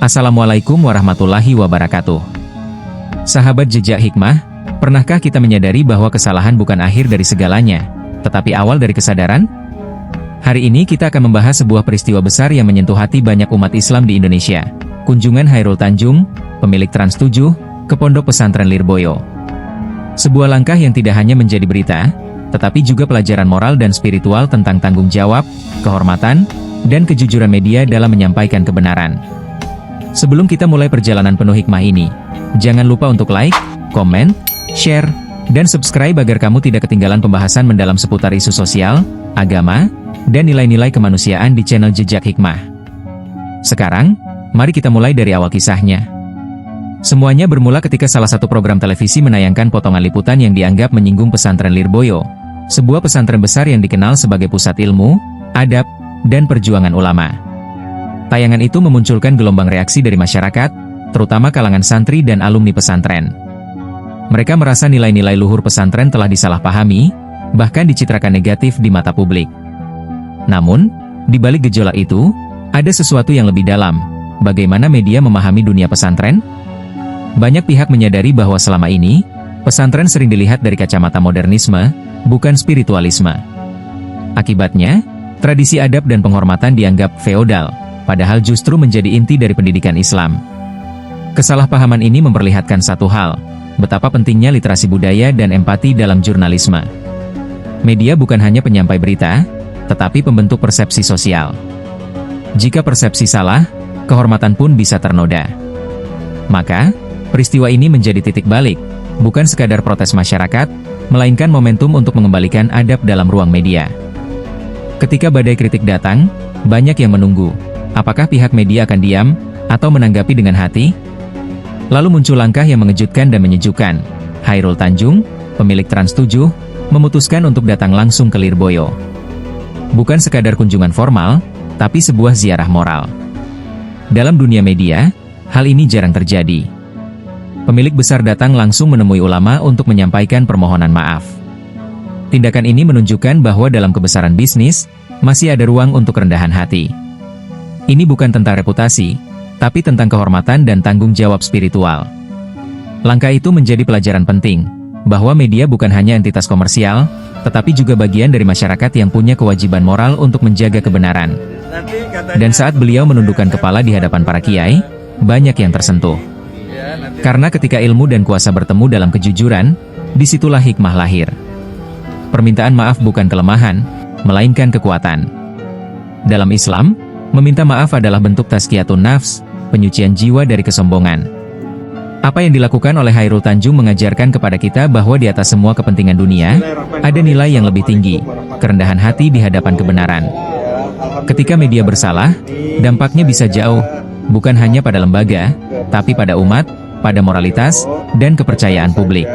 Assalamualaikum warahmatullahi wabarakatuh. Sahabat Jejak Hikmah, pernahkah kita menyadari bahwa kesalahan bukan akhir dari segalanya, tetapi awal dari kesadaran? Hari ini kita akan membahas sebuah peristiwa besar yang menyentuh hati banyak umat Islam di Indonesia. Kunjungan Chairul Tanjung, pemilik Trans 7, ke Pondok Pesantren Lirboyo. Sebuah langkah yang tidak hanya menjadi berita, tetapi juga pelajaran moral dan spiritual tentang tanggung jawab, kehormatan, dan kejujuran media dalam menyampaikan kebenaran. Sebelum kita mulai perjalanan penuh hikmah ini, jangan lupa untuk like, komen, share, dan subscribe agar kamu tidak ketinggalan pembahasan mendalam seputar isu sosial, agama, dan nilai-nilai kemanusiaan di channel Jejak Hikmah. Sekarang, mari kita mulai dari awal kisahnya. Semuanya bermula ketika salah satu program televisi menayangkan potongan liputan yang dianggap menyinggung pesantren Lirboyo, sebuah pesantren besar yang dikenal sebagai pusat ilmu, adab, dan perjuangan ulama. Tayangan itu memunculkan gelombang reaksi dari masyarakat, terutama kalangan santri dan alumni pesantren. Mereka merasa nilai-nilai luhur pesantren telah disalahpahami, bahkan dicitrakan negatif di mata publik. Namun, di balik gejolak itu, ada sesuatu yang lebih dalam. Bagaimana media memahami dunia pesantren? Banyak pihak menyadari bahwa selama ini, pesantren sering dilihat dari kacamata modernisme, bukan spiritualisme. Akibatnya, tradisi adab dan penghormatan dianggap feodal, padahal justru menjadi inti dari pendidikan Islam. Kesalahpahaman ini memperlihatkan satu hal, betapa pentingnya literasi budaya dan empati dalam jurnalisme. Media bukan hanya penyampai berita, tetapi pembentuk persepsi sosial. Jika persepsi salah, kehormatan pun bisa ternoda. Maka, peristiwa ini menjadi titik balik, bukan sekadar protes masyarakat, melainkan momentum untuk mengembalikan adab dalam ruang media. Ketika badai kritik datang, banyak yang menunggu, apakah pihak media akan diam, atau menanggapi dengan hati? Lalu muncul langkah yang mengejutkan dan menyejukkan. Chairul Tanjung, pemilik Trans 7, memutuskan untuk datang langsung ke Lirboyo. Bukan sekadar kunjungan formal, tapi sebuah ziarah moral. Dalam dunia media, hal ini jarang terjadi. Pemilik besar datang langsung menemui ulama untuk menyampaikan permohonan maaf. Tindakan ini menunjukkan bahwa dalam kebesaran bisnis, masih ada ruang untuk kerendahan hati. Ini bukan tentang reputasi, tapi tentang kehormatan dan tanggung jawab spiritual. Langkah itu menjadi pelajaran penting, bahwa media bukan hanya entitas komersial, tetapi juga bagian dari masyarakat yang punya kewajiban moral untuk menjaga kebenaran. Dan saat beliau menundukkan kepala di hadapan para kiai, banyak yang tersentuh. Karena ketika ilmu dan kuasa bertemu dalam kejujuran, disitulah hikmah lahir. Permintaan maaf bukan kelemahan, melainkan kekuatan. Dalam Islam, meminta maaf adalah bentuk tazkiyatun nafs, penyucian jiwa dari kesombongan. Apa yang dilakukan oleh Chairul Tanjung mengajarkan kepada kita bahwa di atas semua kepentingan dunia, ada nilai yang lebih tinggi, kerendahan hati di hadapan kebenaran. Ketika media bersalah, dampaknya bisa jauh, bukan hanya pada lembaga, tapi pada umat, pada moralitas, dan kepercayaan publik.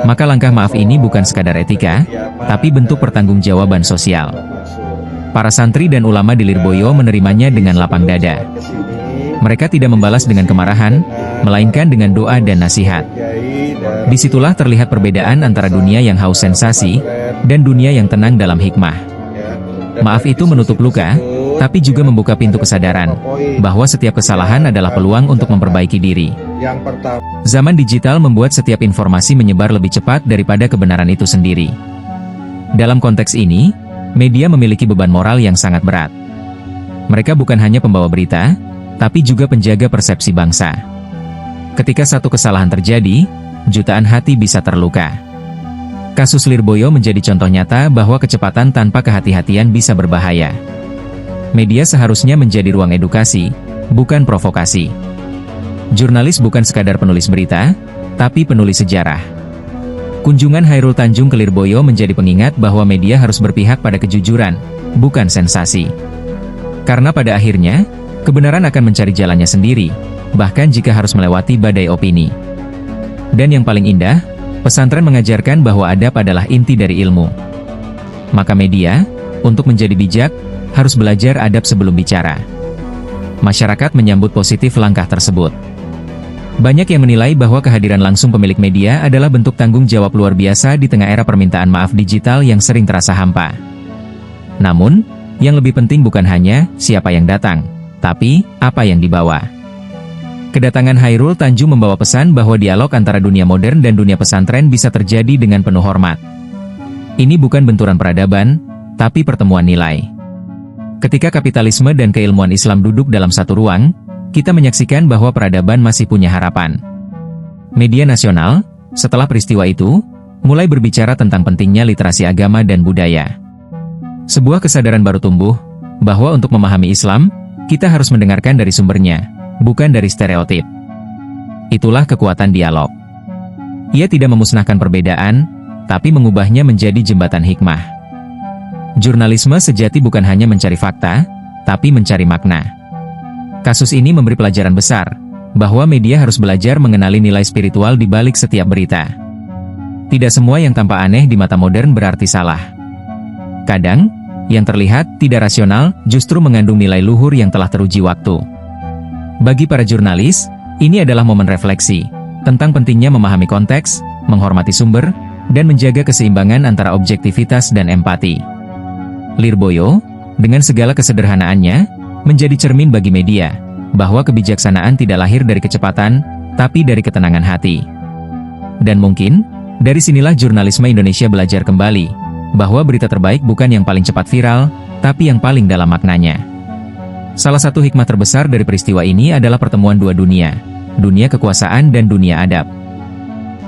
Maka langkah maaf ini bukan sekadar etika, tapi bentuk pertanggungjawaban sosial. Para santri dan ulama di Lirboyo menerimanya dengan lapang dada. Mereka tidak membalas dengan kemarahan, melainkan dengan doa dan nasihat. Disitulah terlihat perbedaan antara dunia yang haus sensasi, dan dunia yang tenang dalam hikmah. Maaf itu menutup luka, tapi juga membuka pintu kesadaran, bahwa setiap kesalahan adalah peluang untuk memperbaiki diri. Zaman digital membuat setiap informasi menyebar lebih cepat daripada kebenaran itu sendiri. Dalam konteks ini, media memiliki beban moral yang sangat berat. Mereka bukan hanya pembawa berita, tapi juga penjaga persepsi bangsa. Ketika satu kesalahan terjadi, jutaan hati bisa terluka. Kasus Lirboyo menjadi contoh nyata bahwa kecepatan tanpa kehati-hatian bisa berbahaya. Media seharusnya menjadi ruang edukasi, bukan provokasi. Jurnalis bukan sekadar penulis berita, tapi penulis sejarah. Kunjungan Chairul Tanjung ke Lirboyo menjadi pengingat bahwa media harus berpihak pada kejujuran, bukan sensasi. Karena pada akhirnya, kebenaran akan mencari jalannya sendiri, bahkan jika harus melewati badai opini. Dan yang paling indah, pesantren mengajarkan bahwa adab adalah inti dari ilmu. Maka media, untuk menjadi bijak, harus belajar adab sebelum bicara. Masyarakat menyambut positif langkah tersebut. Banyak yang menilai bahwa kehadiran langsung pemilik media adalah bentuk tanggung jawab luar biasa di tengah era permintaan maaf digital yang sering terasa hampa. Namun, yang lebih penting bukan hanya siapa yang datang, Tapi, apa yang dibawa? Kedatangan Chairul Tanjung membawa pesan bahwa dialog antara dunia modern dan dunia pesantren bisa terjadi dengan penuh hormat. Ini bukan benturan peradaban, tapi pertemuan nilai. Ketika kapitalisme dan keilmuan Islam duduk dalam satu ruang, kita menyaksikan bahwa peradaban masih punya harapan. Media nasional, setelah peristiwa itu, mulai berbicara tentang pentingnya literasi agama dan budaya. Sebuah kesadaran baru tumbuh, bahwa untuk memahami Islam, kita harus mendengarkan dari sumbernya, bukan dari stereotip. Itulah kekuatan dialog. Ia tidak memusnahkan perbedaan, tapi mengubahnya menjadi jembatan hikmah. Jurnalisme sejati bukan hanya mencari fakta, tapi mencari makna. Kasus ini memberi pelajaran besar, bahwa media harus belajar mengenali nilai spiritual di balik setiap berita. Tidak semua yang tampak aneh di mata modern berarti salah. Kadang, yang terlihat tidak rasional justru mengandung nilai luhur yang telah teruji waktu. Bagi para jurnalis, ini adalah momen refleksi tentang pentingnya memahami konteks, menghormati sumber, dan menjaga keseimbangan antara objektivitas dan empati. Lirboyo, dengan segala kesederhanaannya, menjadi cermin bagi media, bahwa kebijaksanaan tidak lahir dari kecepatan, tapi dari ketenangan hati. Dan mungkin, dari sinilah jurnalisme Indonesia belajar kembali, bahwa berita terbaik bukan yang paling cepat viral, tapi yang paling dalam maknanya. Salah satu hikmah terbesar dari peristiwa ini adalah pertemuan dua dunia, dunia kekuasaan dan dunia adab.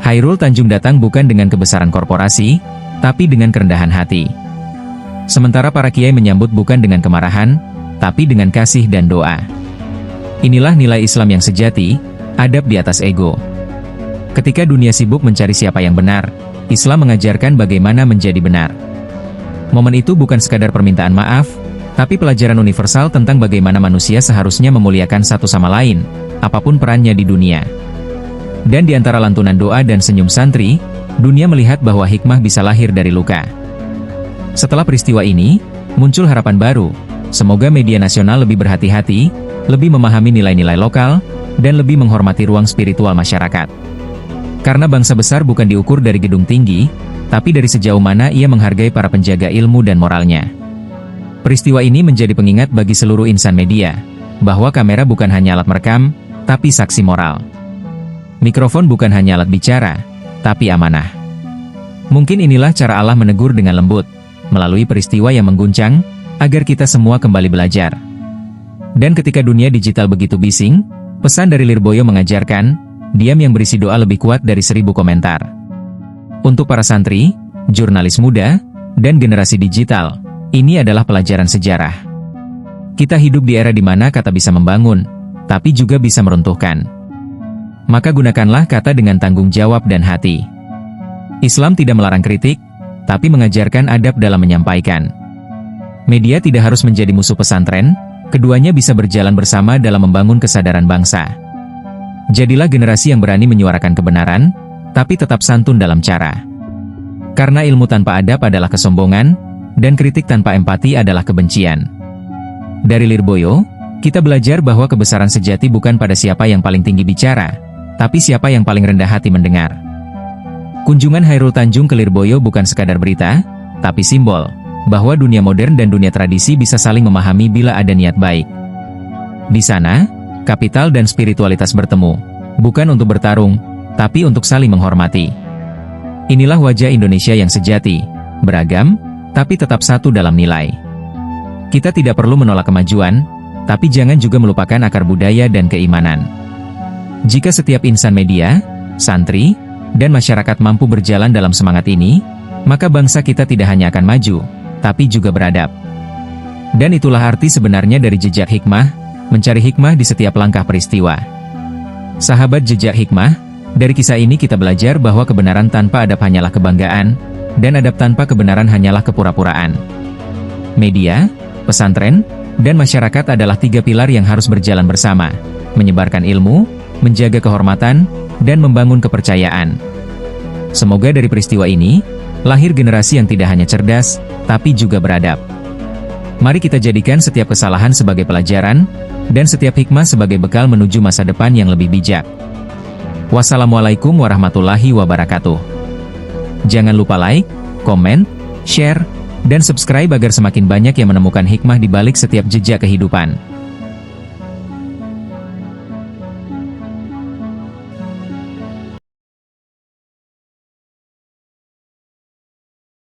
Chairul Tanjung datang bukan dengan kebesaran korporasi, tapi dengan kerendahan hati. Sementara para kiai menyambut bukan dengan kemarahan, tapi dengan kasih dan doa. Inilah nilai Islam yang sejati, adab di atas ego. Ketika dunia sibuk mencari siapa yang benar, Islam mengajarkan bagaimana menjadi benar. Momen itu bukan sekadar permintaan maaf, tapi pelajaran universal tentang bagaimana manusia seharusnya memuliakan satu sama lain, apapun perannya di dunia. Dan di antara lantunan doa dan senyum santri, dunia melihat bahwa hikmah bisa lahir dari luka. Setelah peristiwa ini, muncul harapan baru. Semoga media nasional lebih berhati-hati, lebih memahami nilai-nilai lokal, dan lebih menghormati ruang spiritual masyarakat. Karena bangsa besar bukan diukur dari gedung tinggi, tapi dari sejauh mana ia menghargai para penjaga ilmu dan moralnya. Peristiwa ini menjadi pengingat bagi seluruh insan media, bahwa kamera bukan hanya alat merekam, tapi saksi moral. Mikrofon bukan hanya alat bicara, tapi amanah. Mungkin inilah cara Allah menegur dengan lembut, melalui peristiwa yang mengguncang, agar kita semua kembali belajar. Dan ketika dunia digital begitu bising, pesan dari Lirboyo mengajarkan, diam yang berisi doa lebih kuat dari 1000 komentar. Untuk para santri, jurnalis muda, dan generasi digital, ini adalah pelajaran sejarah. Kita hidup di era di mana kata bisa membangun, tapi juga bisa meruntuhkan. Maka gunakanlah kata dengan tanggung jawab dan hati. Islam tidak melarang kritik, tapi mengajarkan adab dalam menyampaikan. Media tidak harus menjadi musuh pesantren, keduanya bisa berjalan bersama dalam membangun kesadaran bangsa. Jadilah generasi yang berani menyuarakan kebenaran, tapi tetap santun dalam cara. Karena ilmu tanpa adab adalah kesombongan, dan kritik tanpa empati adalah kebencian. Dari Lirboyo, kita belajar bahwa kebesaran sejati bukan pada siapa yang paling tinggi bicara, tapi siapa yang paling rendah hati mendengar. Kunjungan Chairul Tanjung ke Lirboyo bukan sekadar berita, tapi simbol bahwa dunia modern dan dunia tradisi bisa saling memahami bila ada niat baik. Di sana, kapital dan spiritualitas bertemu, bukan untuk bertarung, tapi untuk saling menghormati. Inilah wajah Indonesia yang sejati, beragam, tapi tetap satu dalam nilai. Kita tidak perlu menolak kemajuan, tapi jangan juga melupakan akar budaya dan keimanan. Jika setiap insan media, santri, dan masyarakat mampu berjalan dalam semangat ini, maka bangsa kita tidak hanya akan maju, tapi juga beradab. Dan itulah arti sebenarnya dari jejak hikmah, mencari hikmah di setiap langkah peristiwa. Sahabat jejak hikmah, dari kisah ini kita belajar bahwa kebenaran tanpa adab hanyalah kebanggaan, dan adab tanpa kebenaran hanyalah kepura-puraan. Media, pesantren, dan masyarakat adalah 3 pilar yang harus berjalan bersama, menyebarkan ilmu, menjaga kehormatan, dan membangun kepercayaan. Semoga dari peristiwa ini, lahir generasi yang tidak hanya cerdas, tapi juga beradab. Mari kita jadikan setiap kesalahan sebagai pelajaran, dan setiap hikmah sebagai bekal menuju masa depan yang lebih bijak. Wassalamualaikum warahmatullahi wabarakatuh. Jangan lupa like, komen, share, dan subscribe agar semakin banyak yang menemukan hikmah di balik setiap jejak kehidupan.